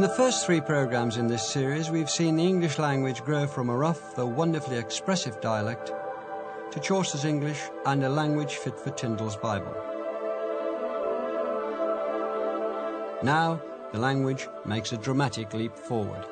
the first three programmes in this series, we've seen the English language grow from a rough, though wonderfully expressive dialect, to Chaucer's English and a language fit for Tyndall's Bible. Now, the language makes a dramatic leap forward.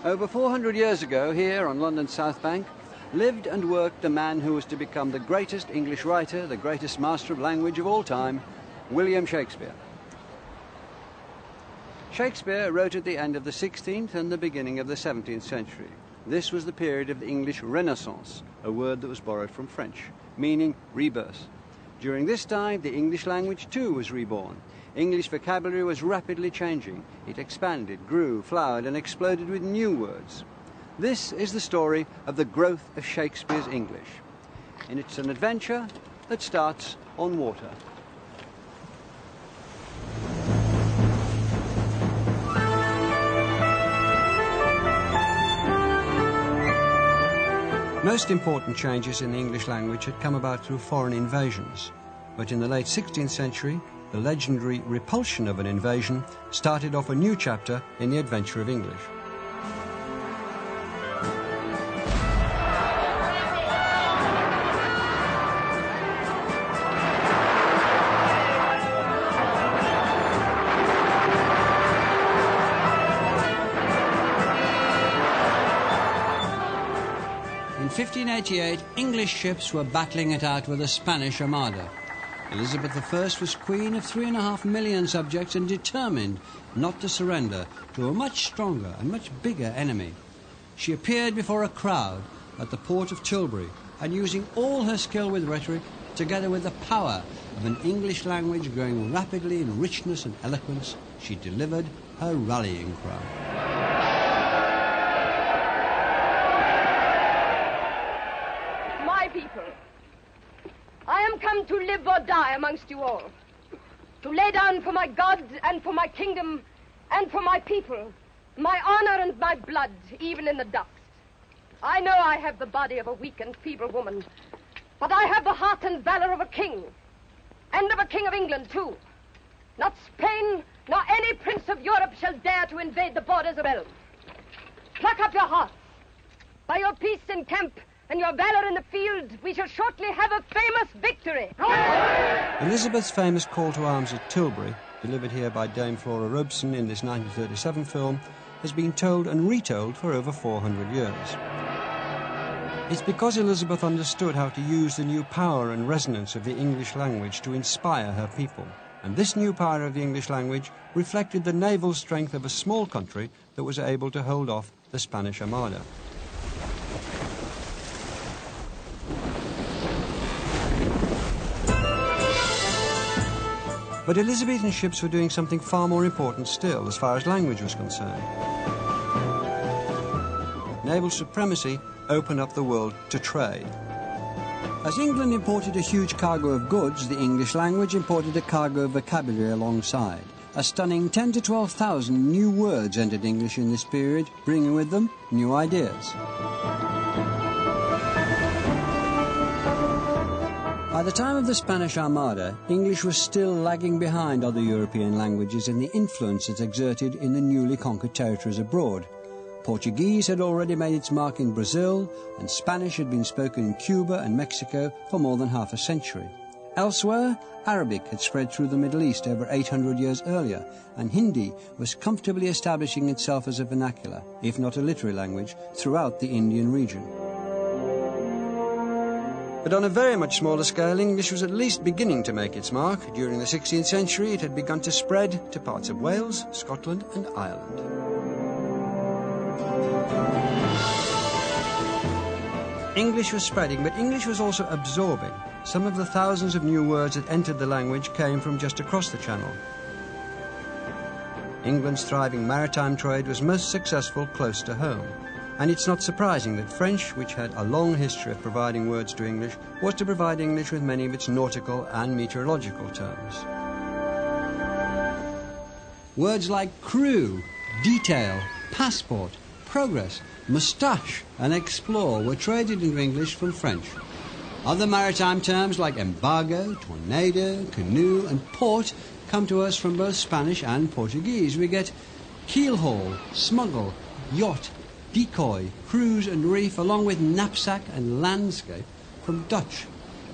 Over 400 years ago, here on London's South Bank, lived and worked the man who was to become the greatest English writer, the greatest master of language of all time, William Shakespeare. Shakespeare wrote at the end of the 16th and the beginning of the 17th century. This was the period of the English Renaissance, a word that was borrowed from French, meaning rebirth. During this time, the English language too was reborn. English vocabulary was rapidly changing. It expanded, grew, flowered, and exploded with new words. This is the story of the growth of Shakespeare's English. And it's an adventure that starts on water. Most important changes in the English language had come about through foreign invasions. But in the late 16th century, the legendary repulsion of an invasion started off a new chapter in the adventure of English. In 1588, English ships were battling it out with the Spanish Armada. Elizabeth I was queen of 3.5 million subjects and determined not to surrender to a much stronger and much bigger enemy. She appeared before a crowd at the port of Tilbury and, using all her skill with rhetoric, together with the power of an English language growing rapidly in richness and eloquence, she delivered her rallying cry. My people, I am come to live or die amongst you all, to lay down for my God and for my kingdom and for my people, my honor and my blood, even in the dust. I know I have the body of a weak and feeble woman, but I have the heart and valor of a king, and of a king of England, too. Not Spain, nor any prince of Europe shall dare to invade the borders of realm. Pluck up your hearts. By your peace in camp and your valor in the field, we shall shortly have a famous victory. Elizabeth's famous call to arms at Tilbury, delivered here by Dame Flora Robeson in this 1937 film, has been told and retold for over 400 years. It's because Elizabeth understood how to use the new power and resonance of the English language to inspire her people. And this new power of the English language reflected the naval strength of a small country that was able to hold off the Spanish Armada. But Elizabethan ships were doing something far more important still as far as language was concerned. Naval supremacy opened up the world to trade. As England imported a huge cargo of goods, the English language imported a cargo of vocabulary alongside. A stunning 10,000 to 12,000 new words entered English in this period, bringing with them new ideas. By the time of the Spanish Armada, English was still lagging behind other European languages in the influence it exerted in the newly conquered territories abroad. Portuguese had already made its mark in Brazil, and Spanish had been spoken in Cuba and Mexico for more than half a century. Elsewhere, Arabic had spread through the Middle East over 800 years earlier, and Hindi was comfortably establishing itself as a vernacular, if not a literary language, throughout the Indian region. But on a very much smaller scale, English was at least beginning to make its mark. During the 16th century, it had begun to spread to parts of Wales, Scotland and Ireland. English was spreading, but English was also absorbing. Some of the thousands of new words that entered the language came from just across the Channel. England's thriving maritime trade was most successful close to home. And it's not surprising that French, which had a long history of providing words to English, was to provide English with many of its nautical and meteorological terms. Words like crew, detail, passport, progress, moustache and explore were traded into English from French. Other maritime terms like embargo, tornado, canoe and port come to us from both Spanish and Portuguese. We get keelhaul, smuggle, yacht, decoy, cruise and reef, along with knapsack and landscape from Dutch.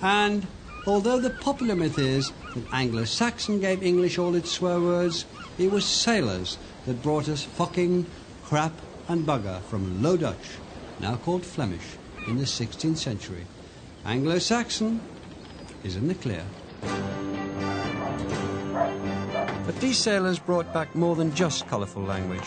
And although the popular myth is that Anglo-Saxon gave English all its swear words, it was sailors that brought us fucking, crap and bugger from Low Dutch, now called Flemish, in the 16th century. Anglo-Saxon is in the clear. But these sailors brought back more than just colourful language.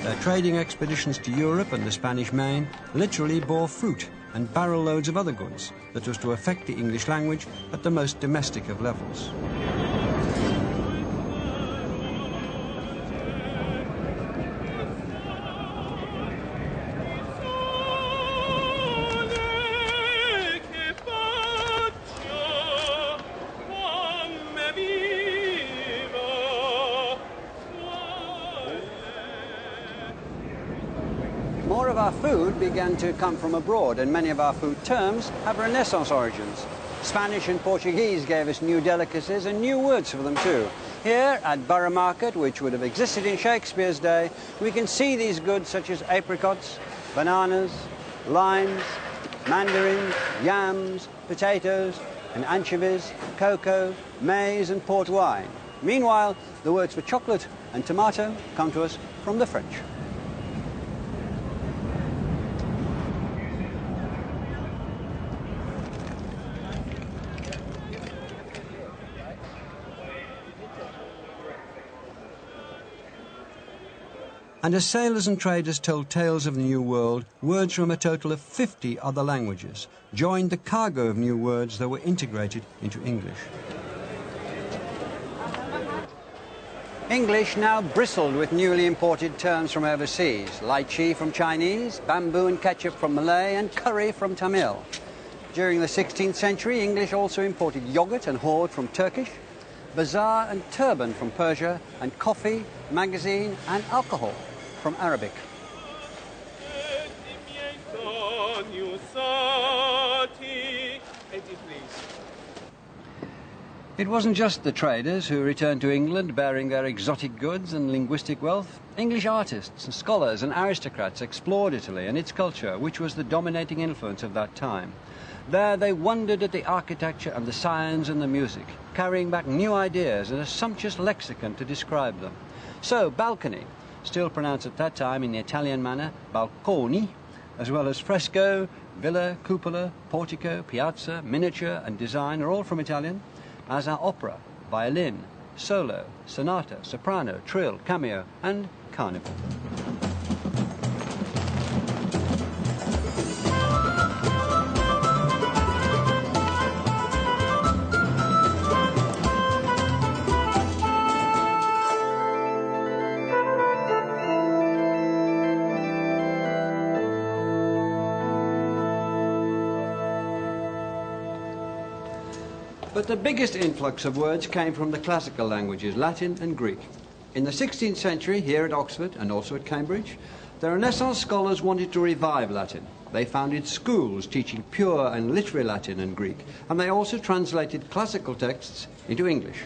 Their trading expeditions to Europe and the Spanish Main literally bore fruit and barrel loads of other goods that was to affect the English language at the most domestic of levels. More of our food began to come from abroad, and many of our food terms have Renaissance origins. Spanish and Portuguese gave us new delicacies and new words for them too. Here at Borough Market, which would have existed in Shakespeare's day, we can see these goods such as apricots, bananas, limes, mandarins, yams, potatoes and anchovies, cocoa, maize and port wine. Meanwhile, the words for chocolate and tomato come to us from the French. And as sailors and traders told tales of the New World, words from a total of 50 other languages joined the cargo of new words that were integrated into English. English now bristled with newly imported terms from overseas: lychee from Chinese, bamboo and ketchup from Malay, and curry from Tamil. During the 16th century, English also imported yogurt and hoard from Turkish, bazaar and turban from Persia, and coffee, magazine and alcohol from Arabic. It wasn't just the traders who returned to England bearing their exotic goods and linguistic wealth. English artists, scholars and aristocrats explored Italy and its culture, which was the dominating influence of that time. There they wondered at the architecture and the science and the music, carrying back new ideas and a sumptuous lexicon to describe them. So balcony, still pronounced at that time in the Italian manner, balconi, as well as fresco, villa, cupola, portico, piazza, miniature and design are all from Italian, as are opera, violin, solo, sonata, soprano, trill, cameo and carnival. But the biggest influx of words came from the classical languages, Latin and Greek. In the 16th century, here at Oxford and also at Cambridge, the Renaissance scholars wanted to revive Latin. They founded schools teaching pure and literary Latin and Greek, and they also translated classical texts into English.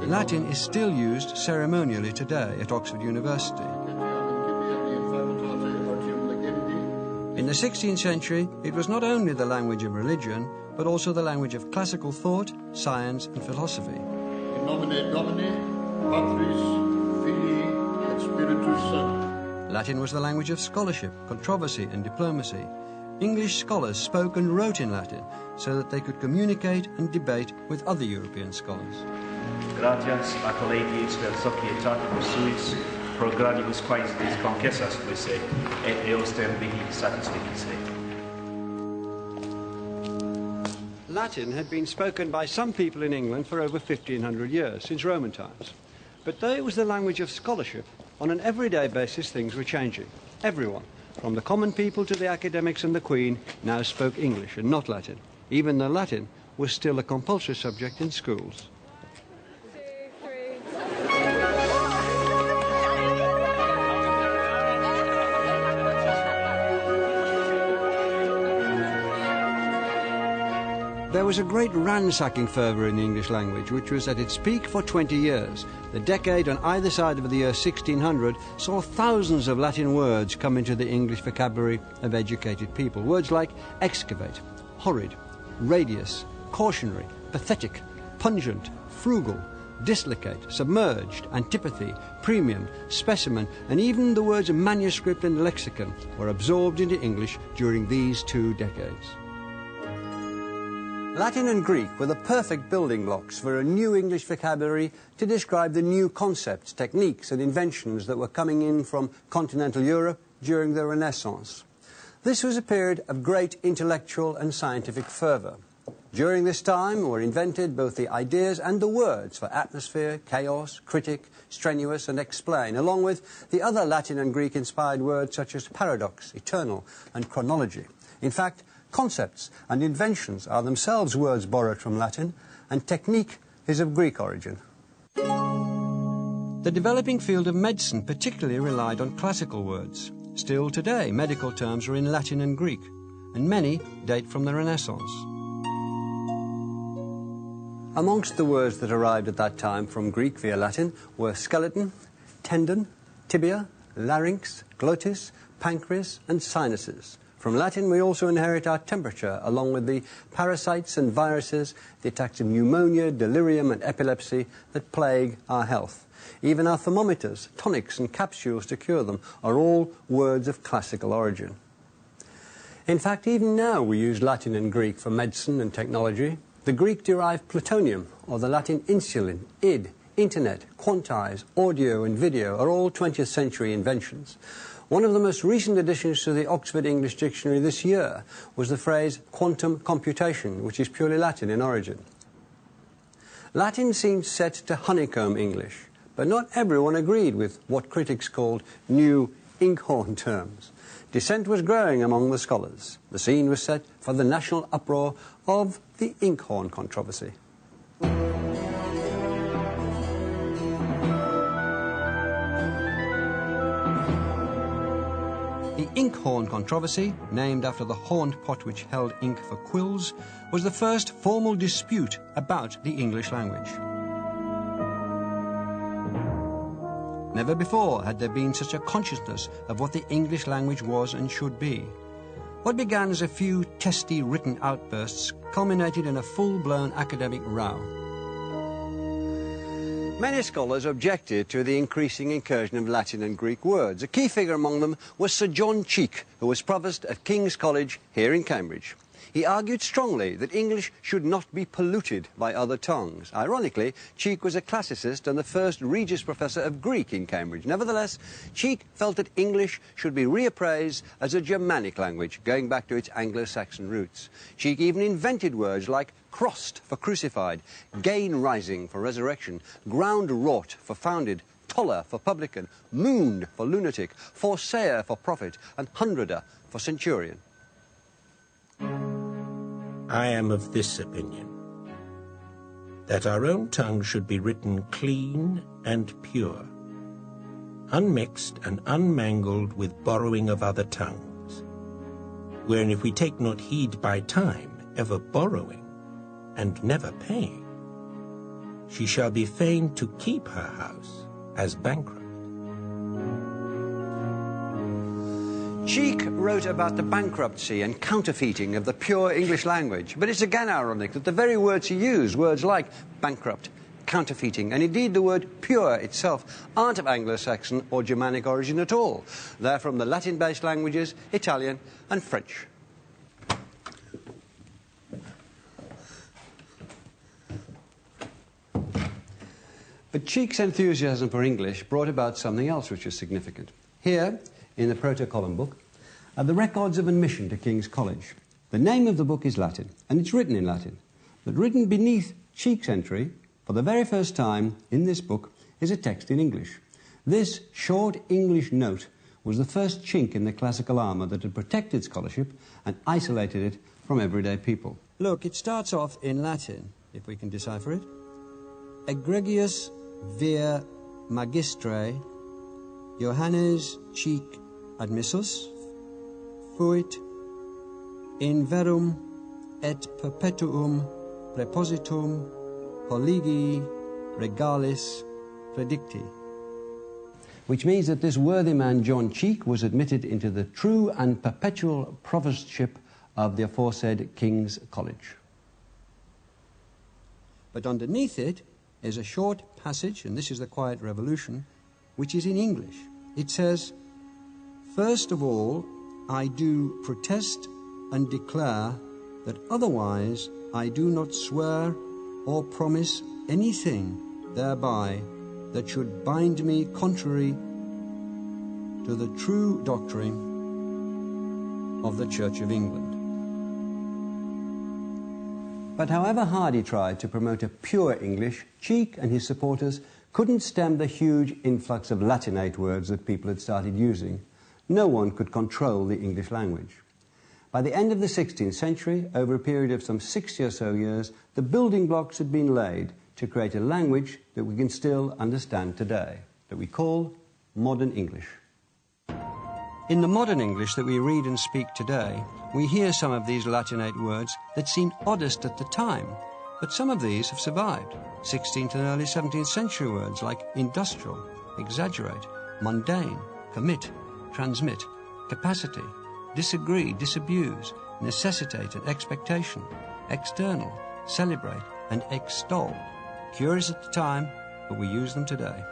Latin is still used ceremonially today at Oxford University. In the 16th century, it was not only the language of religion, but also the language of classical thought, science and philosophy. In nomine Domini, Patris, Filii, et Spiritus Sancti. Latin was the language of scholarship, controversy and diplomacy. English scholars spoke and wrote in Latin so that they could communicate and debate with other European scholars. Gratias a collegiis vel societatis suis pro gradibus quaesitis concessas fuisse et eostem mihi satisficis. Latin had been spoken by some people in England for over 1500 years, since Roman times. But though it was the language of scholarship, on an everyday basis things were changing. Everyone, from the common people to the academics and the Queen, now spoke English and not Latin, even though Latin was still a compulsory subject in schools. There was a great ransacking fervour in the English language, which was at its peak for 20 years. The decade on either side of the year 1600 saw thousands of Latin words come into the English vocabulary of educated people. Words like excavate, horrid, radius, cautionary, pathetic, pungent, frugal, dislocate, submerged, antipathy, premium, specimen, and even the words manuscript and lexicon were absorbed into English during these 2 decades. Latin and Greek were the perfect building blocks for a new English vocabulary to describe the new concepts, techniques and inventions that were coming in from continental Europe during the Renaissance. This was a period of great intellectual and scientific fervour. During this time were invented both the ideas and the words for atmosphere, chaos, critic, strenuous and explain, along with the other Latin and Greek-inspired words such as paradox, eternal and chronology. In fact, concepts and inventions are themselves words borrowed from Latin, and technique is of Greek origin. The developing field of medicine particularly relied on classical words. Still today, medical terms are in Latin and Greek, and many date from the Renaissance. Amongst the words that arrived at that time from Greek via Latin were skeleton, tendon, tibia, larynx, glottis, pancreas, and sinuses. From Latin, we also inherit our temperature, along with the parasites and viruses, the attacks of pneumonia, delirium, and epilepsy that plague our health. Even our thermometers, tonics, and capsules to cure them are all words of classical origin. In fact, even now we use Latin and Greek for medicine and technology. The Greek-derived plutonium, or the Latin insulin, id, internet, quantize, audio, and video are all 20th century inventions. One of the most recent additions to the Oxford English Dictionary this year was the phrase quantum computation, which is purely Latin in origin. Latin seemed set to honeycomb English, but not everyone agreed with what critics called new inkhorn terms. Dissent was growing among the scholars. The scene was set for the national uproar of the inkhorn controversy. The inkhorn controversy, named after the horned pot which held ink for quills, was the first formal dispute about the English language. Never before had there been such a consciousness of what the English language was and should be. What began as a few testy written outbursts culminated in a full-blown academic row. Many scholars objected to the increasing incursion of Latin and Greek words. A key figure among them was Sir John Cheek, who was provost at King's College here in Cambridge. He argued strongly that English should not be polluted by other tongues. Ironically, Cheek was a classicist and the first Regius Professor of Greek in Cambridge. Nevertheless, Cheek felt that English should be reappraised as a Germanic language, going back to its Anglo-Saxon roots. Cheek even invented words like crossed for crucified, gain rising for resurrection, ground wrought for founded, toller for publican, mooned for lunatic, forsayer for prophet, and hundreder for centurion. I am of this opinion, that our own tongue should be written clean and pure, unmixed and unmangled with borrowing of other tongues, wherein if we take not heed by time, ever borrowing, and never paying, she shall be fain to keep her house as bankrupt. Cheek wrote about the bankruptcy and counterfeiting of the pure English language, but it's again ironic that the very words he used, words like bankrupt, counterfeiting, and indeed the word pure itself, aren't of Anglo-Saxon or Germanic origin at all. They're from the Latin-based languages, Italian and French. But Cheek's enthusiasm for English brought about something else which is significant. Here, in the Proto-Column book, are the records of admission to King's College. The name of the book is Latin, and it's written in Latin. But written beneath Cheek's entry, for the very first time in this book, is a text in English. This short English note was the first chink in the classical armour that had protected scholarship and isolated it from everyday people. Look, it starts off in Latin, if we can decipher it. Egregius vir magistre Johannes Cheek admissus fuit in verum et perpetuum prepositum collegii regalis predicti. Which means that this worthy man, John Cheek, was admitted into the true and perpetual provostship of the aforesaid King's College. But underneath it is a short passage, and this is the Quiet Revolution, which is in English. It says, "First of all, I do protest and declare that otherwise I do not swear or promise anything thereby that should bind me contrary to the true doctrine of the Church of England." But however hard he tried to promote a pure English, Cheek and his supporters couldn't stem the huge influx of Latinate words that people had started using. No one could control the English language. By the end of the 16th century, over a period of some 60 or so years, the building blocks had been laid to create a language that we can still understand today, that we call modern English. In the modern English that we read and speak today, we hear some of these Latinate words that seemed oddest at the time, but some of these have survived. 16th and early 17th century words like industrial, exaggerate, mundane, commit, transmit, capacity, disagree, disabuse, necessitate and expectation, external, celebrate and extol. Curious at the time, but we use them today.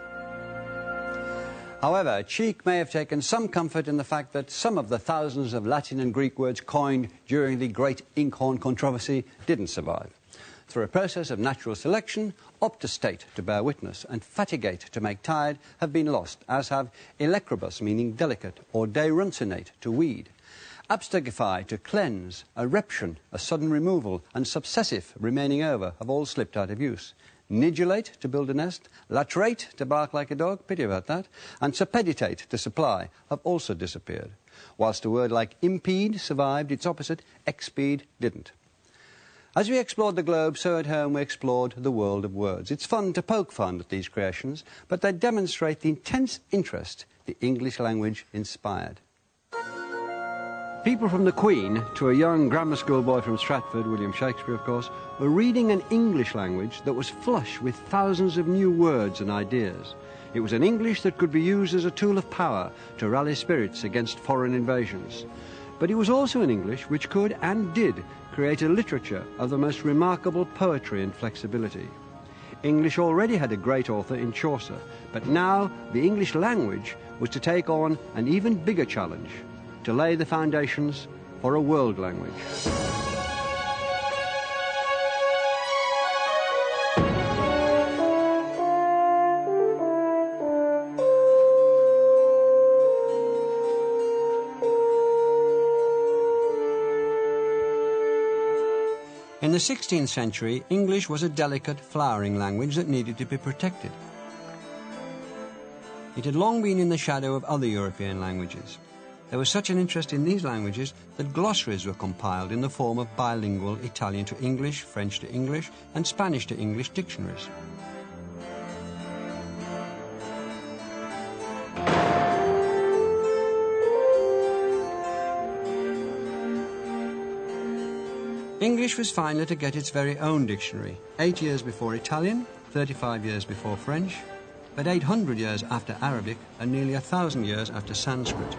However, Cheek may have taken some comfort in the fact that some of the thousands of Latin and Greek words coined during the Great Inkhorn controversy didn't survive. Through a process of natural selection, optostate to bear witness and fatigate to make tired have been lost, as have electrobus, meaning delicate, or deruncinate, to weed. Abstergify, to cleanse, eruption, a sudden removal, and subsessive, remaining over, have all slipped out of use. Nidulate, to build a nest, latrate, to bark like a dog, pity about that, and suppeditate, to supply, have also disappeared. Whilst a word like impede survived, its opposite, expede, didn't. As we explored the globe, so at home we explored the world of words. It's fun to poke fun at these creations, but they demonstrate the intense interest the English language inspired. People from the Queen to a young grammar school boy from Stratford, William Shakespeare, of course, were reading an English language that was flush with thousands of new words and ideas. It was an English that could be used as a tool of power to rally spirits against foreign invasions. But it was also an English which could and did create a literature of the most remarkable poetry and flexibility. English already had a great author in Chaucer, but now the English language was to take on an even bigger challenge, to lay the foundations for a world language. In the 16th century, English was a delicate, flowering language that needed to be protected. It had long been in the shadow of other European languages. There was such an interest in these languages that glossaries were compiled in the form of bilingual Italian to English, French to English, and Spanish to English dictionaries. English was finally to get its very own dictionary, 8 years before Italian, 35 years before French, but 800 years after Arabic and nearly 1,000 years after Sanskrit.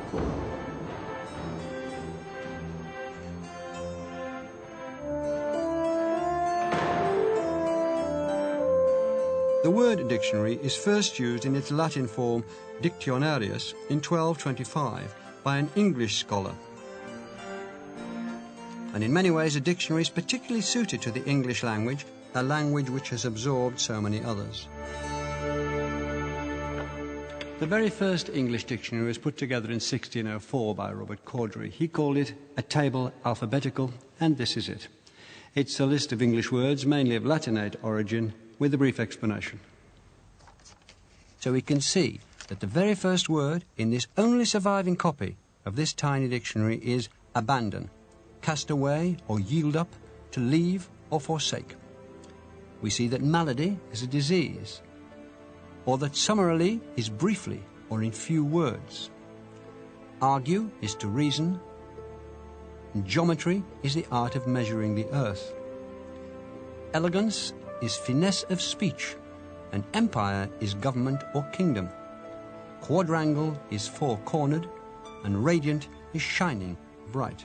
The word dictionary is first used in its Latin form Dictionarius in 1225 by an English scholar. And in many ways a dictionary is particularly suited to the English language, a language which has absorbed so many others. The very first English dictionary was put together in 1604 by Robert Cordery. He called it a table alphabetical, and this is it. It's a list of English words, mainly of Latinate origin, with a brief explanation. So we can see that the very first word in this only surviving copy of this tiny dictionary is abandon, cast away or yield up, to leave or forsake. We see that malady is a disease, or that summarily is briefly or in few words. Argue is to reason, and geometry is the art of measuring the earth. Elegance is finesse of speech, and empire is government or kingdom. Quadrangle is four-cornered, and radiant is shining bright.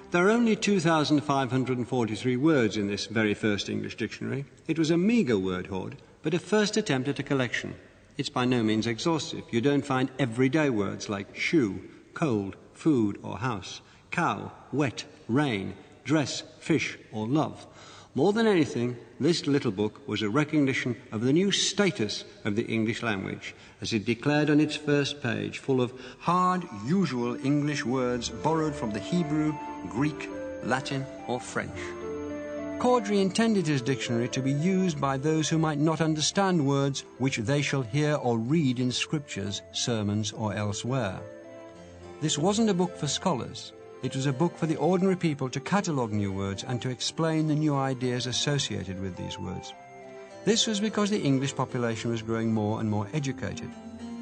There are only 2,543 words in this very first English dictionary. It was a meagre word hoard, but a first attempt at a collection. It's by no means exhaustive. You don't find everyday words like shoe, cold, food or house, cow, wet, rain, dress, fish or love. More than anything, this little book was a recognition of the new status of the English language, as it declared on its first page, full of hard, usual English words borrowed from the Hebrew, Greek, Latin or French. Cordery intended his dictionary to be used by those who might not understand words which they shall hear or read in scriptures, sermons or elsewhere. This wasn't a book for scholars. It was a book for the ordinary people to catalogue new words and to explain the new ideas associated with these words. This was because the English population was growing more and more educated.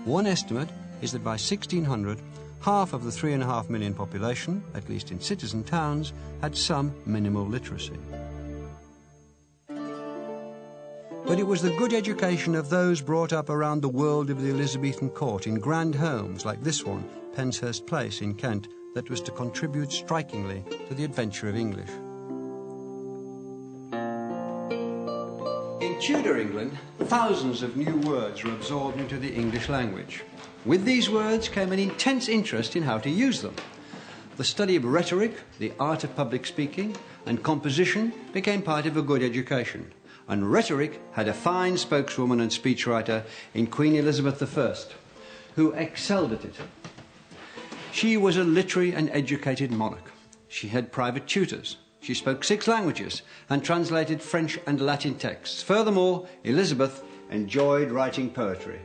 One estimate is that by 1600, half of the 3.5 million population, at least in citizen towns, had some minimal literacy. But it was the good education of those brought up around the world of the Elizabethan court in grand homes like this one, Penshurst Place in Kent, that was to contribute strikingly to the adventure of English. In Tudor England, thousands of new words were absorbed into the English language. With these words came an intense interest in how to use them. The study of rhetoric, the art of public speaking, and composition became part of a good education. And rhetoric had a fine spokeswoman and speechwriter in Queen Elizabeth I, who excelled at it. She was a literary and educated monarch. She had private tutors. She spoke 6 languages and translated French and Latin texts. Furthermore, Elizabeth enjoyed writing poetry.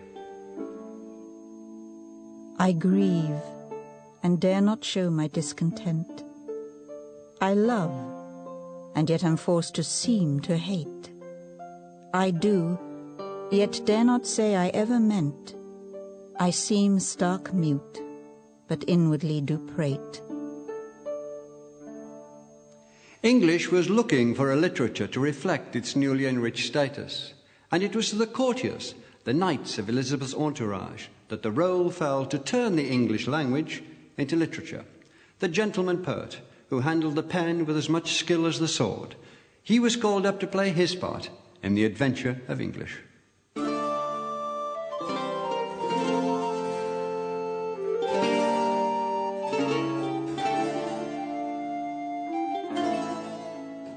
I grieve and dare not show my discontent. I love, and yet am forced to seem to hate. I do, yet dare not say I ever meant. I seem stark mute, but inwardly do prate. English was looking for a literature to reflect its newly enriched status, and it was to the courtiers, the knights of Elizabeth's entourage, that the role fell to turn the English language into literature. The gentleman poet, who handled the pen with as much skill as the sword, he was called up to play his part in the adventure of English.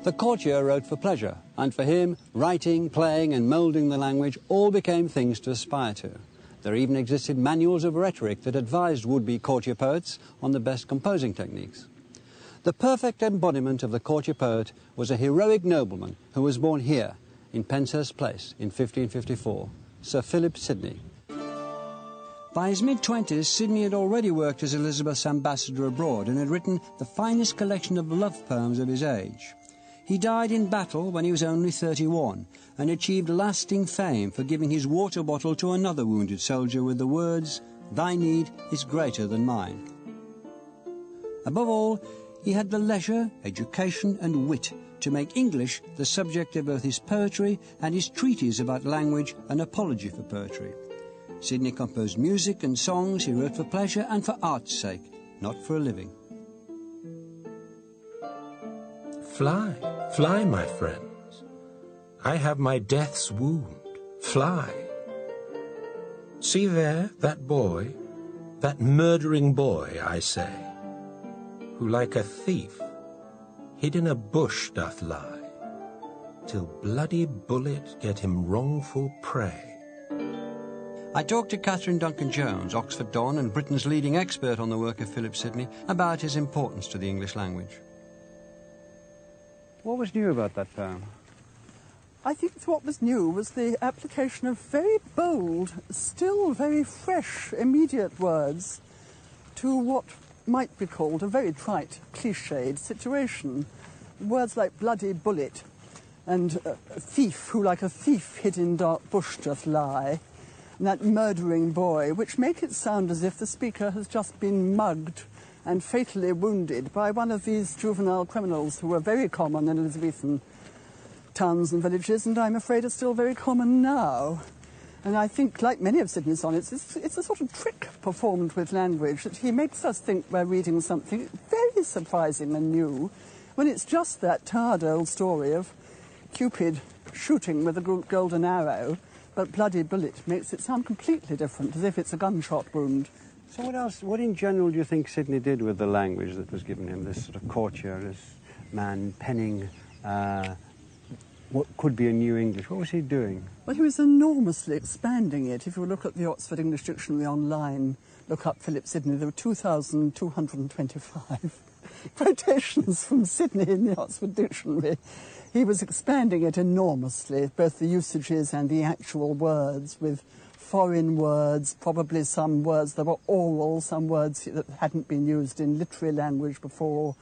The courtier wrote for pleasure, and for him, writing, playing and moulding the language all became things to aspire to. There even existed manuals of rhetoric that advised would-be courtier poets on the best composing techniques. The perfect embodiment of the courtier poet was a heroic nobleman who was born here, in Penshurst Place, in 1554, Sir Philip Sidney. By his mid-20s, Sidney had already worked as Elizabeth's ambassador abroad and had written the finest collection of love poems of his age. He died in battle when he was only 31 and achieved lasting fame for giving his water bottle to another wounded soldier with the words, "Thy need is greater than mine." Above all, he had the leisure, education and wit to make English the subject of both his poetry and his treatise about language, An Apology for Poetry. Sidney composed music and songs he wrote for pleasure and for art's sake, not for a living. Fly, fly, my friends. I have my death's wound. Fly. See there, that boy, that murdering boy, I say, who like a thief hid in a bush doth lie. till bloody bullet get him wrongful prey. I talked to Catherine Duncan-Jones, Oxford Don and Britain's leading expert on the work of Philip Sidney, about his importance to the English language. What was new about that poem? I think what was new was the application of very bold, still very fresh, immediate words to what might be called a very trite, cliched situation. Words like bloody bullet and thief, who like a thief hid in dark bush doth lie, and that murdering boy, which make it sound as if the speaker has just been mugged and fatally wounded by one of these juvenile criminals who were very common in Elizabethan towns and villages, and I'm afraid are still very common now. And I think, like many of Sidney's sonnets, it's a sort of trick performed with language that he makes us think we're reading something very surprising and new, when it's just that tired old story of Cupid shooting with a golden arrow, but bloody bullet makes it sound completely different, as if it's a gunshot wound. So what in general do you think Sidney did with the language that was given him, this sort of courtier, this man penning what could be a new English? What was he doing? Well, he was enormously expanding it. If you look at the Oxford English Dictionary online, look up Philip Sidney, there were 2,225 quotations from Sidney in the Oxford Dictionary. He was expanding it enormously, both the usages and the actual words, with foreign words, probably some words that were oral, some words that hadn't been used in literary language before,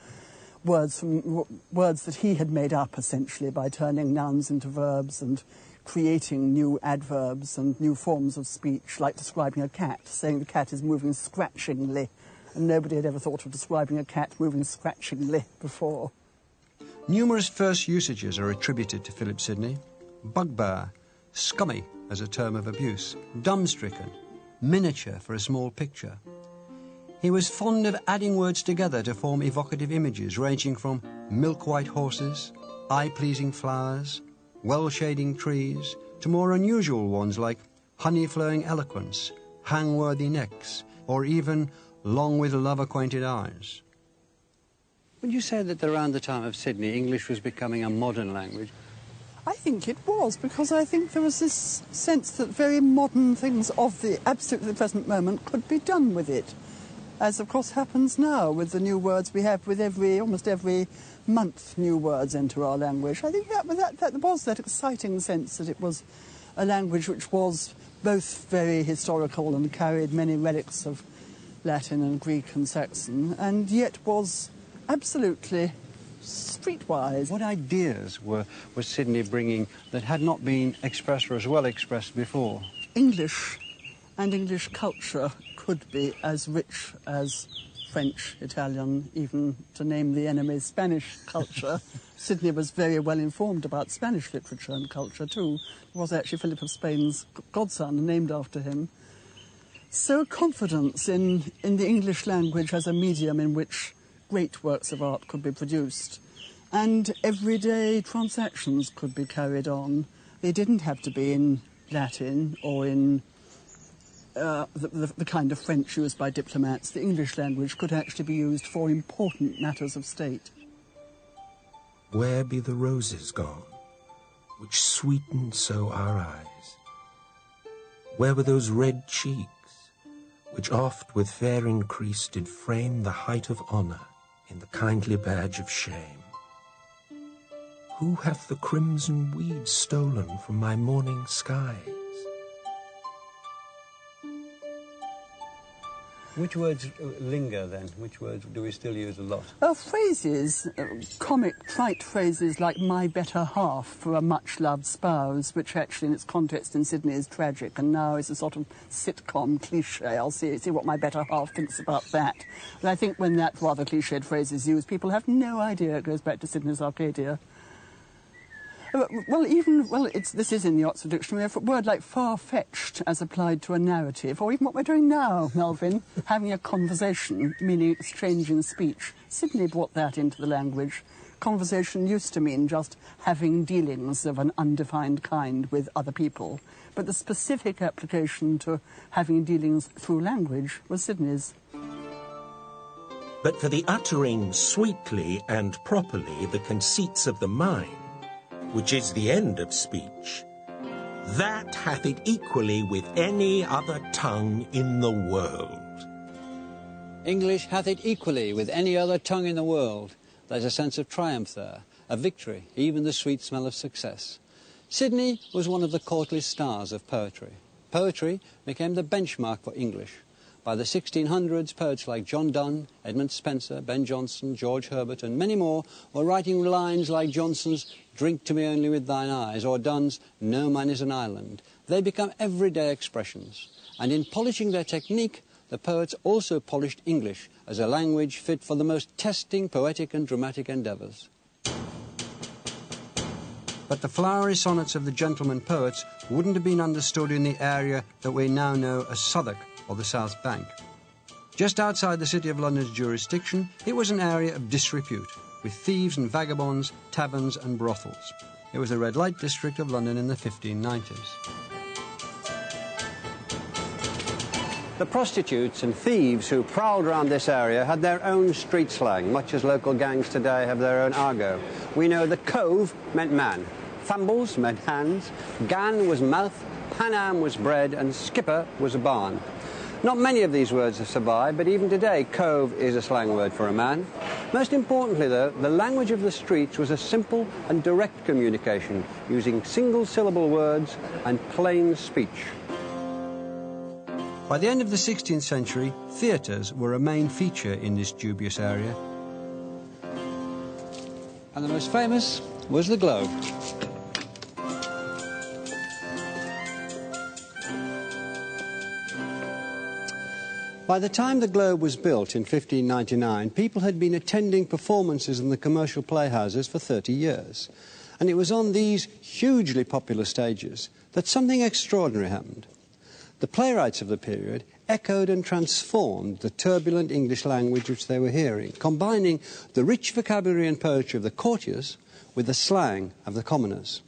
words that he had made up, essentially, by turning nouns into verbs and creating new adverbs and new forms of speech, like describing a cat, saying the cat is moving scratchingly, and nobody had ever thought of describing a cat moving scratchingly before. Numerous first usages are attributed to Philip Sidney. Bugbear, scummy as a term of abuse, dumbstricken, miniature for a small picture. He was fond of adding words together to form evocative images ranging from milk-white horses, eye-pleasing flowers, well-shading trees, to more unusual ones like honey-flowing eloquence, hang-worthy necks, or even long with love-acquainted eyes. Would you say that around the time of Sidney, English was becoming a modern language? I think it was, because I think there was this sense that very modern things of the absolutely present moment could be done with it, as of course happens now with the new words we have. With almost every month new words enter our language. I think that was that exciting sense that it was a language which was both very historical and carried many relics of Latin and Greek and Saxon, and yet was absolutely streetwise. What ideas was Sidney bringing that had not been expressed or as well expressed before? English and English culture could be as rich as French, Italian, even to name the enemy, Spanish culture. Sidney was very well informed about Spanish literature and culture too. It was actually Philip of Spain's godson, named after him. So confidence in the English language as a medium in which great works of art could be produced, and everyday transactions could be carried on. They didn't have to be in Latin or in the kind of French used by diplomats. The English language could actually be used for important matters of state. Where be the roses gone, which sweetened so our eyes? Where were those red cheeks, which oft with fair increase did frame the height of honour in the kindly badge of shame? Who hath the crimson weed stolen from my morning skies? Which words linger then? Which words do we still use a lot? Phrases, comic, trite phrases like my better half for a much-loved spouse, which actually in its context in Sidney is tragic and now is a sort of sitcom cliché. I'll see what my better half thinks about that. But I think when that rather cliched phrase is used, people have no idea it goes back to Sidney's Arcadia. This is in the Oxford Dictionary, a word like far-fetched as applied to a narrative, or even what we're doing now, Melvyn, having a conversation, meaning exchanging speech. Sidney brought that into the language. Conversation used to mean just having dealings of an undefined kind with other people, but the specific application to having dealings through language was Sidney's. But for the uttering sweetly and properly the conceits of the mind, which is the end of speech, that hath it equally with any other tongue in the world. English hath it equally with any other tongue in the world. There's a sense of triumph there, a victory, even the sweet smell of success. Sidney was one of the courtly stars of poetry. Poetry became the benchmark for English. By the 1600s, poets like John Donne, Edmund Spenser, Ben Jonson, George Herbert and many more were writing lines like Johnson's "Drink to me only with thine eyes" or Donne's "No man is an island." They become everyday expressions. And in polishing their technique, the poets also polished English as a language fit for the most testing poetic and dramatic endeavours. But the flowery sonnets of the gentleman poets wouldn't have been understood in the area that we now know as Southwark, or the South Bank. Just outside the City of London's jurisdiction, it was an area of disrepute, with thieves and vagabonds, taverns and brothels. It was the red light district of London in the 1590s. The prostitutes and thieves who prowled around this area had their own street slang, much as local gangs today have their own argot. We know that cove meant man, fumbles meant hands, gan was mouth, panam was bread, and skipper was a barn. Not many of these words have survived, but even today, cove is a slang word for a man. Most importantly, though, the language of the streets was a simple and direct communication, using single-syllable words and plain speech. By the end of the 16th century, theatres were a main feature in this dubious area. And the most famous was the Globe. By the time the Globe was built in 1599, people had been attending performances in the commercial playhouses for 30 years. And it was on these hugely popular stages that something extraordinary happened. The playwrights of the period echoed and transformed the turbulent English language which they were hearing, combining the rich vocabulary and poetry of the courtiers with the slang of the commoners.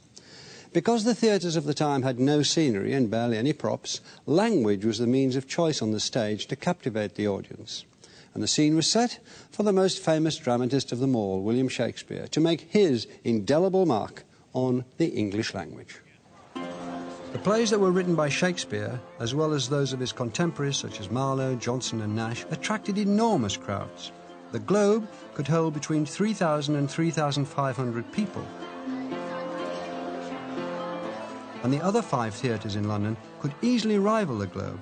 Because the theatres of the time had no scenery and barely any props, language was the means of choice on the stage to captivate the audience. And the scene was set for the most famous dramatist of them all, William Shakespeare, to make his indelible mark on the English language. The plays that were written by Shakespeare, as well as those of his contemporaries such as Marlowe, Johnson and Nash, attracted enormous crowds. The Globe could hold between 3,000 and 3,500 people. And the other 5 theatres in London could easily rival the Globe.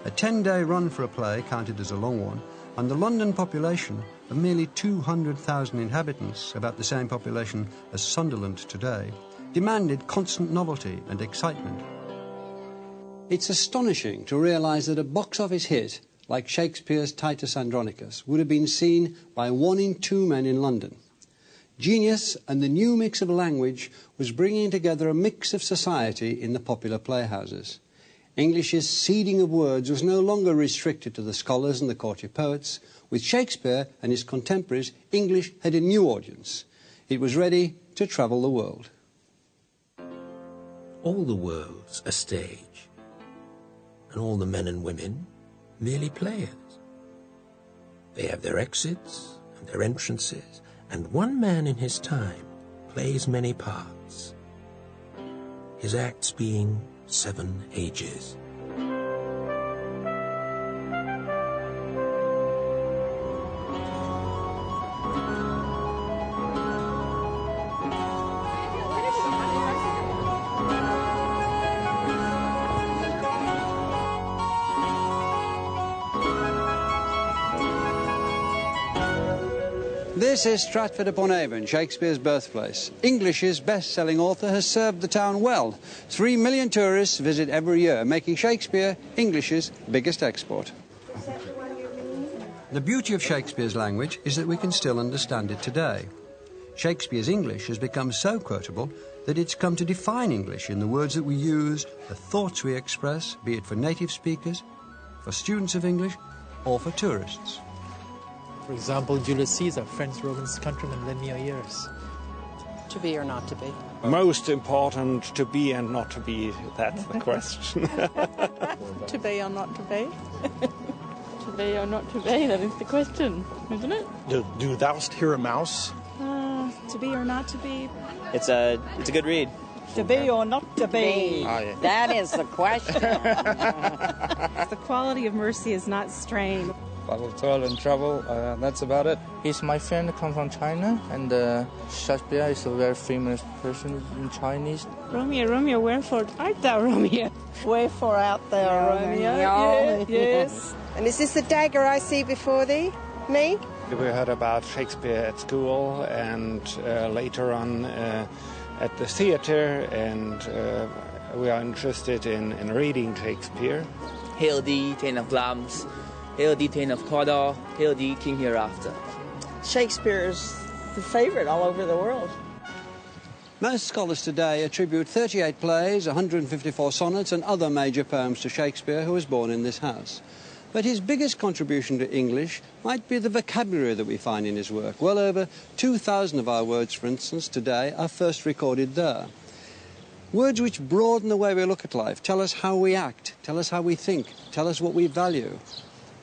A 10-day run for a play counted as a long one, and the London population of merely 200,000 inhabitants, about the same population as Sunderland today, demanded constant novelty and excitement. It's astonishing to realise that a box office hit like Shakespeare's Titus Andronicus would have been seen by 1 in 2 men in London. Genius and the new mix of language was bringing together a mix of society in the popular playhouses. English's seeding of words was no longer restricted to the scholars and the courtier poets. With Shakespeare and his contemporaries, English had a new audience. It was ready to travel the world. All the world's a stage, and all the men and women merely players. They have their exits and their entrances, and one man in his time plays many parts, his acts being 7 ages. This is Stratford-upon-Avon, Shakespeare's birthplace. English's best-selling author has served the town well. 3 million tourists visit every year, making Shakespeare English's biggest export. The beauty of Shakespeare's language is that we can still understand it today. Shakespeare's English has become so quotable that it's come to define English in the words that we use, the thoughts we express, be it for native speakers, for students of English, or for tourists. For example, Julius Caesar, French Roman's countryman, lend me your ears. To be or not to be? Most important, to be and not to be. That's the question. To be or not to be? To be or not to be, that is the question, isn't it? Do thou hear a mouse? To be or not to be? It's a good read. To be or not to be? Oh, yeah. That is the question. The quality of mercy is not strain. Battle, toil and trouble, that's about it. He's my friend, come from China, and Shakespeare is a very famous person in Chinese. Romeo, wherefore art thou, Romeo? Wherefore art thou, Romeo? Yes. And is this the dagger I see before thee? Me? We heard about Shakespeare at school and later on at the theatre, and we are interested in reading Shakespeare. Hail thee, Thane of Glamis. Hail thee, Thane of Cawdor. Hail thee, King Hereafter. Shakespeare is the favourite all over the world. Most scholars today attribute 38 plays, 154 sonnets and other major poems to Shakespeare, who was born in this house. But his biggest contribution to English might be the vocabulary that we find in his work. Well over 2,000 of our words, for instance, today are first recorded there. Words which broaden the way we look at life, tell us how we act, tell us how we think, tell us what we value.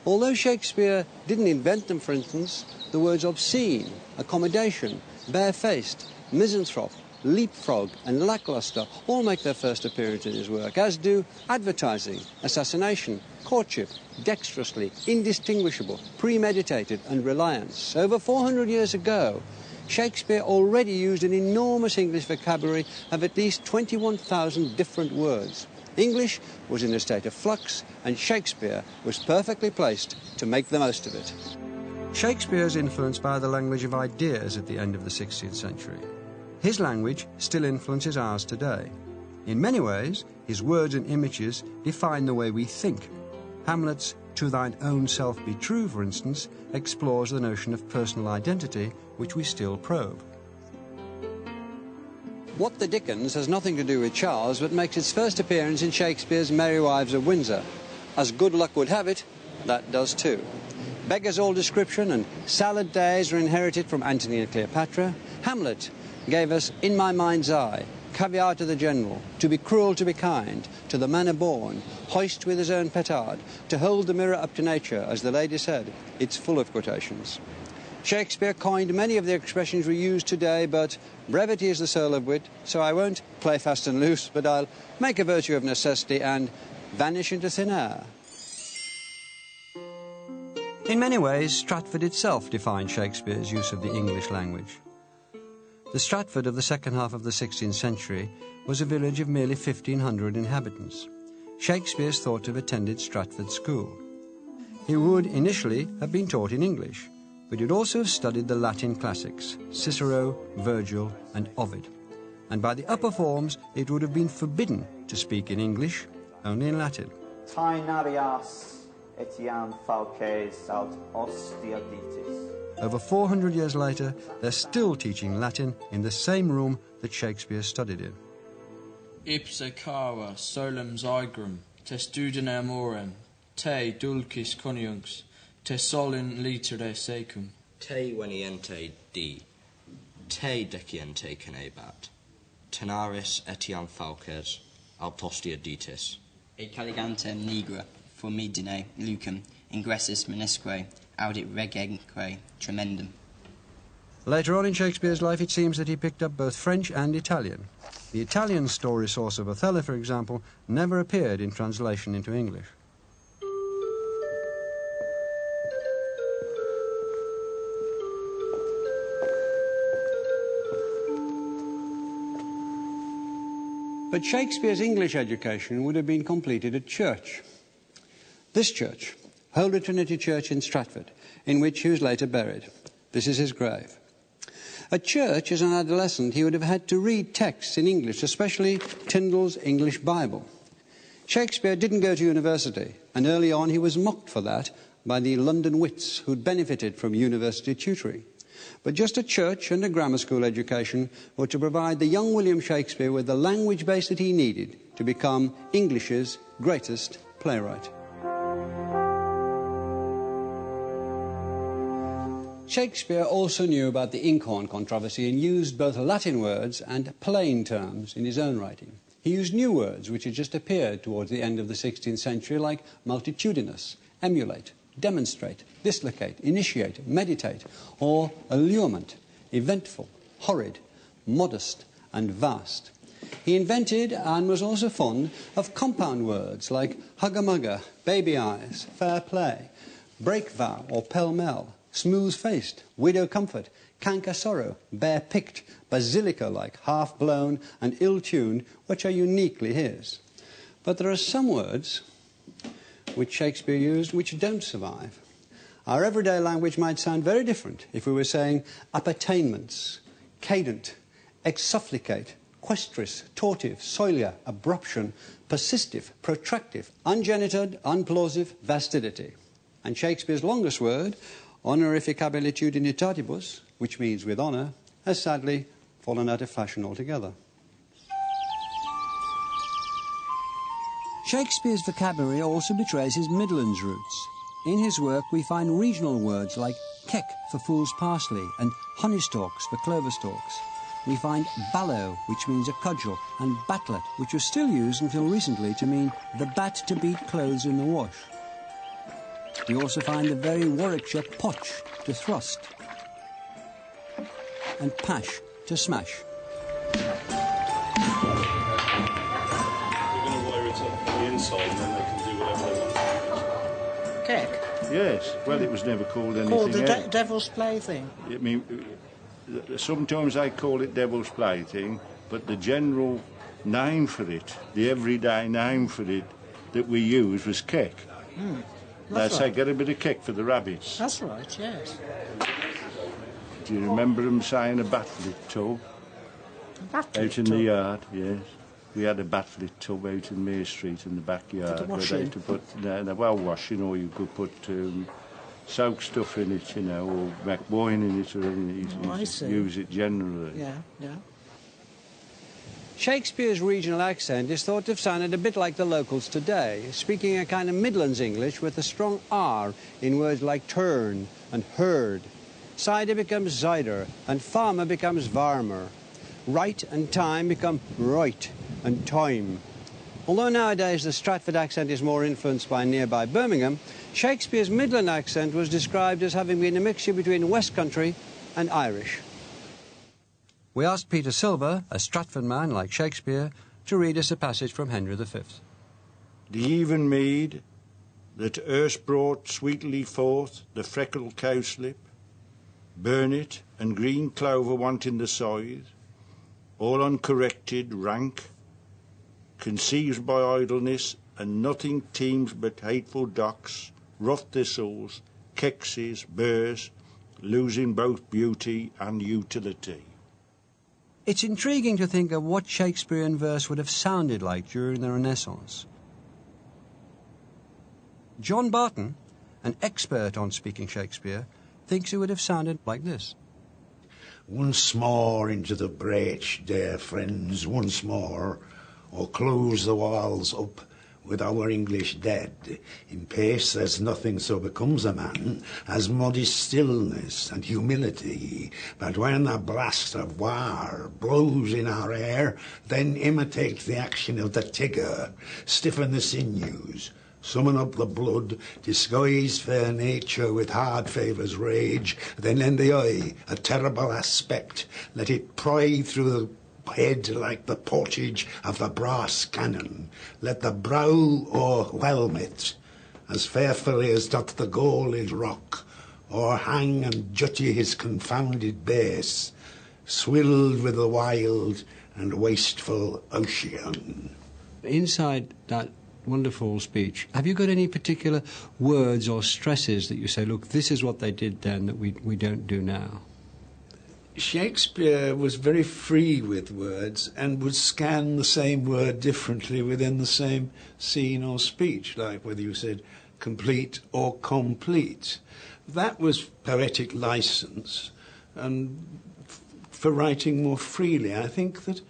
Although Shakespeare didn't invent them, for instance, the words obscene, accommodation, barefaced, misanthrope, leapfrog and lacklustre all make their first appearance in his work, as do advertising, assassination, courtship, dexterously, indistinguishable, premeditated and reliance. Over 400 years ago, Shakespeare already used an enormous English vocabulary of at least 21,000 different words. English was in a state of flux, and Shakespeare was perfectly placed to make the most of it. Shakespeare is influenced by the language of ideas at the end of the 16th century. His language still influences ours today. In many ways, his words and images define the way we think. Hamlet's "To thine own self be true," for instance, explores the notion of personal identity, which we still probe. What the Dickens has nothing to do with Charles, but makes its first appearance in Shakespeare's Merry Wives of Windsor. As good luck would have it, that does too. Beggars all description and salad days are inherited from Antony and Cleopatra. Hamlet gave us In My Mind's Eye, Caviar to the General, To be cruel, to be kind, To the manner born, Hoist with his own petard, To hold the mirror up to nature, as the lady said. It's full of quotations. Shakespeare coined many of the expressions we use today, but brevity is the soul of wit, so I won't play fast and loose, but I'll make a virtue of necessity and vanish into thin air. In many ways, Stratford itself defined Shakespeare's use of the English language. The Stratford of the second half of the 16th century was a village of merely 1,500 inhabitants. Shakespeare's thought to have attended Stratford School. He would initially have been taught in English, but he'd also have studied the Latin classics, Cicero, Virgil and Ovid. And by the upper forms, it would have been forbidden to speak in English, only in Latin. Tainarias etiam falces aut ostia ditis. Over 400 years later, they're still teaching Latin in the same room that Shakespeare studied in. Ipse cava solem zygrum, te studine amorem, te dulcis coniunx, te solin litere secum. Te veniente di, te deciente canebat, tenaris etiam falces, aut ostia ditis. E caligantem nigra, formidine lucum, ingressus menisque, audit regenque tremendum. Later on in Shakespeare's life, it seems that he picked up both French and Italian. The Italian story source of Othello, for example, never appeared in translation into English. But Shakespeare's English education would have been completed at church. This church, Holy Trinity Church in Stratford, in which he was later buried. This is his grave. At church, as an adolescent, he would have had to read texts in English, especially Tyndall's English Bible. Shakespeare didn't go to university, and early on he was mocked for that by the London wits who'd benefited from university tutoring. But just a church and a grammar school education were to provide the young William Shakespeare with the language base that he needed to become English's greatest playwright. Shakespeare also knew about the inkhorn controversy and used both Latin words and plain terms in his own writing. He used new words which had just appeared towards the end of the 16th century, like multitudinous, emulate, demonstrate, dislocate, initiate, meditate, or allurement, eventful, horrid, modest and vast. He invented and was also fond of compound words like hugger-mugger, baby eyes, fair play, break-vow or pell-mell, smooth-faced, widow-comfort, canker-sorrow, bare-picked, basilica-like, half-blown and ill-tuned, which are uniquely his. But there are some words which Shakespeare used which don't survive. Our everyday language might sound very different if we were saying appertainments, cadent, exsufflicate, questris, tortive, solia, abruption, persistive, protractive, ungenitored, unplausive, vastidity. And Shakespeare's longest word, honorificabilitudinitatibus, which means with honour, has sadly fallen out of fashion altogether. Shakespeare's vocabulary also betrays his Midlands roots. In his work we find regional words like keck for fool's parsley and honeystalks for clover stalks. We find ballow, which means a cudgel, and batlet, which was still used until recently to mean the bat to beat clothes in the wash. We also find the very Warwickshire potch, to thrust, and pash, to smash. We're going to wire it up on the inside and then they can do whatever they want. Keck? Yes, well, it was never called anything Called the else. Devil's Plaything? I mean, sometimes I call it Devil's Plaything, but the general name for it, the everyday name for it that we used was keck. They'd say, get a bit of keck for the rabbits. That's right, yes. Do you remember them saying a batlet tub? Out in the yard, yes. We had a batlet tub out in Mayor Street in the backyard where they had to put, washing, or you could put soak stuff in it, you know, or make wine in it, or anything. Use it generally. Yeah, yeah. Shakespeare's regional accent is thought to have sounded a bit like the locals today, speaking a kind of Midlands English with a strong R in words like turn and herd. Cider becomes cider, and farmer becomes varmer. Right and time become right and time. Although nowadays the Stratford accent is more influenced by nearby Birmingham, Shakespeare's Midland accent was described as having been a mixture between West Country and Irish. We asked Peter Silver, a Stratford man like Shakespeare, to read us a passage from Henry V. The even mead that erst brought sweetly forth the freckled cowslip, burnet and green clover wanting the scythe, all uncorrected, rank, conceived by idleness, and nothing teems but hateful docks, rough thistles, kexes, burrs, losing both beauty and utility. It's intriguing to think of what Shakespearean verse would have sounded like during the Renaissance. John Barton, an expert on speaking Shakespeare, thinks it would have sounded like this. Once more into the breach, dear friends, once more, or close the walls up with our English dead. In pace there's nothing so becomes a man as modest stillness and humility. But when the blast of war blows in our air, then imitate the action of the tigger, stiffen the sinews, summon up the blood, disguise fair nature with hard favour's rage, then lend the eye a terrible aspect, let it pry through the head like the portage of the brass cannon, let the brow o'erwhelm it, as fearfully as doth the gold rock, or hang and jutty his confounded base, swilled with the wild and wasteful ocean. Inside that wonderful speech, have you got any particular words or stresses that you say, look, this is what they did then that we don't do now? Shakespeare was very free with words and would scan the same word differently within the same scene or speech, like whether you said complete or complete. That was poetic license and for writing more freely. I think that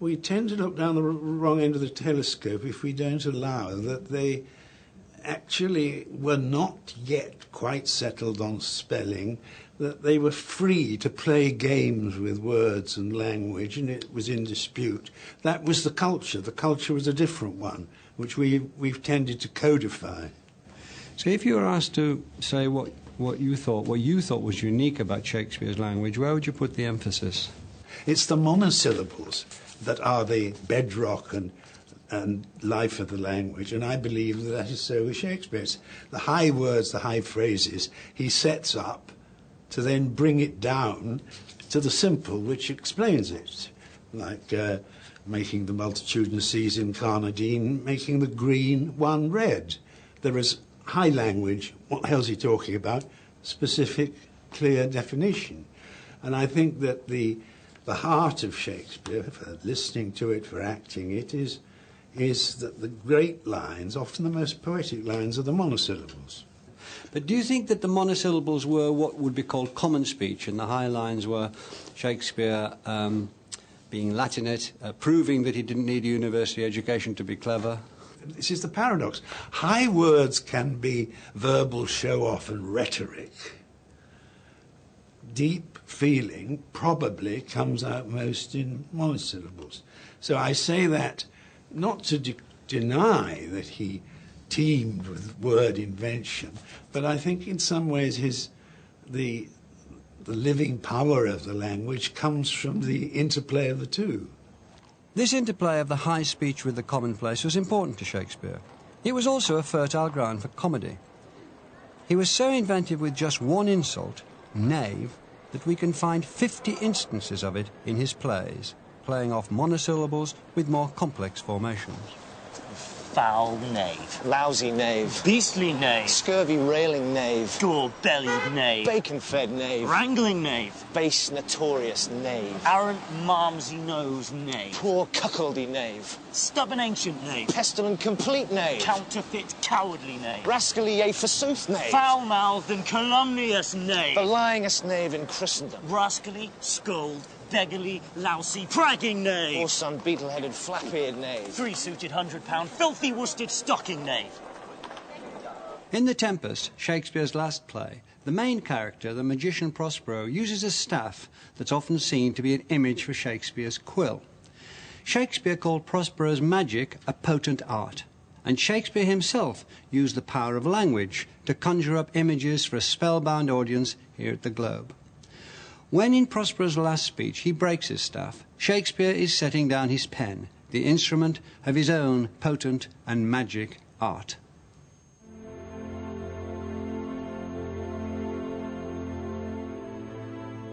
we tend to look down the wrong end of the telescope if we don't allow that they actually were not yet quite settled on spelling, that they were free to play games with words and language, and it was in dispute. That was the culture. The culture was a different one, which we've tended to codify. So if you were asked to say what you thought was unique about Shakespeare's language, where would you put the emphasis? It's the monosyllables that are the bedrock and life of the language, and I believe that is so with Shakespeare. It's the high words, the high phrases, he sets up to then bring it down to the simple which explains it, like making the multitudinous seas in Carnadine, making the green one red. There is high language, what the hell's he talking about? Specific, clear definition. And I think that the heart of Shakespeare, for listening to it, for acting it, is that the great lines, often the most poetic lines, are the monosyllables. But do you think that the monosyllables were what would be called common speech, and the high lines were Shakespeare being Latinate, proving that he didn't need a university education to be clever? This is the paradox. High words can be verbal show-off and rhetoric. Deep feeling probably comes out most in monosyllables. So I say that not to deny that he teemed with word invention, but I think in some ways the living power of the language comes from the interplay of the two. This interplay of the high speech with the commonplace was important to Shakespeare. It was also a fertile ground for comedy. He was so inventive with just one insult, knave, that we can find 50 instances of it in his plays, playing off monosyllables with more complex formations. Foul knave. Lousy knave. Beastly knave. Scurvy railing knave. Gore-bellied knave. Bacon-fed knave. Wrangling knave. Base notorious knave. Arrant malmsy nose knave. Poor cuckoldy knave. Stubborn ancient knave. Pestilent complete knave. Counterfeit cowardly knave. Rascally yea forsooth knave. Foul-mouthed and calumnious knave. The lyingest knave in Christendom. Rascally, scold, beggarly, lousy, pragging knave. Or some beetle-headed, flap-eared knave. Three-suited, £100, filthy worsted stocking knave. In The Tempest, Shakespeare's last play, the main character, the magician Prospero, uses a staff that's often seen to be an image for Shakespeare's quill. Shakespeare called Prospero's magic a potent art, and Shakespeare himself used the power of language to conjure up images for a spellbound audience here at the Globe. When in Prospero's last speech he breaks his staff, Shakespeare is setting down his pen, the instrument of his own potent and magic art.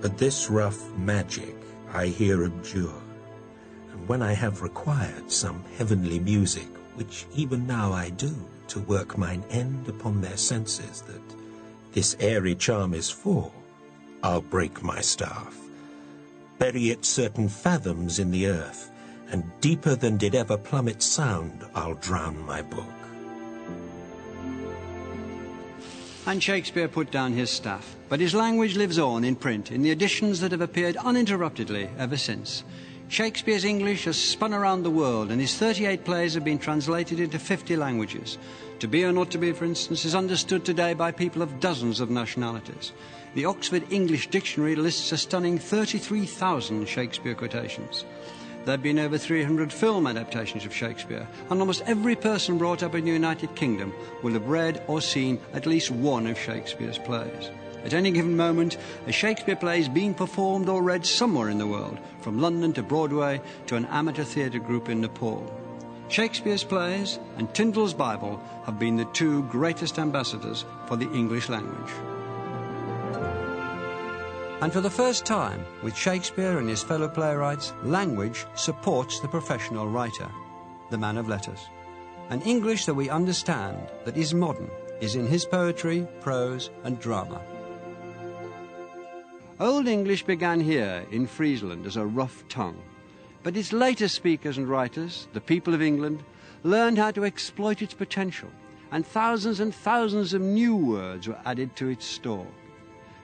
But this rough magic I here abjure, and when I have required some heavenly music, which even now I do, to work mine end upon their senses that this airy charm is for, I'll break my staff, bury it certain fathoms in the earth, and deeper than did ever plummet sound, I'll drown my book. And Shakespeare put down his staff, but his language lives on in print in the editions that have appeared uninterruptedly ever since. Shakespeare's English has spun around the world, and his 38 plays have been translated into 50 languages. To Be or Not to Be, for instance, is understood today by people of dozens of nationalities. The Oxford English Dictionary lists a stunning 33,000 Shakespeare quotations. There have been over 300 film adaptations of Shakespeare, and almost every person brought up in the United Kingdom will have read or seen at least one of Shakespeare's plays. At any given moment, a Shakespeare play is being performed or read somewhere in the world, from London to Broadway to an amateur theatre group in Nepal. Shakespeare's plays and Tyndall's Bible have been the two greatest ambassadors for the English language. And for the first time, with Shakespeare and his fellow playwrights, language supports the professional writer, the man of letters. An English that we understand, that is modern, is in his poetry, prose and drama. Old English began here in Friesland as a rough tongue, but its later speakers and writers, the people of England, learned how to exploit its potential, and thousands of new words were added to its store.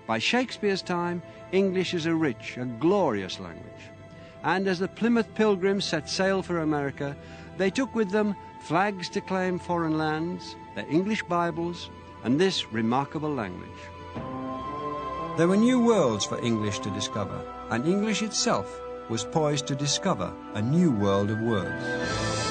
By Shakespeare's time, English is a rich, a glorious language. And as the Plymouth Pilgrims set sail for America, they took with them flags to claim foreign lands, their English Bibles, and this remarkable language. There were new worlds for English to discover, and English itself was poised to discover a new world of words.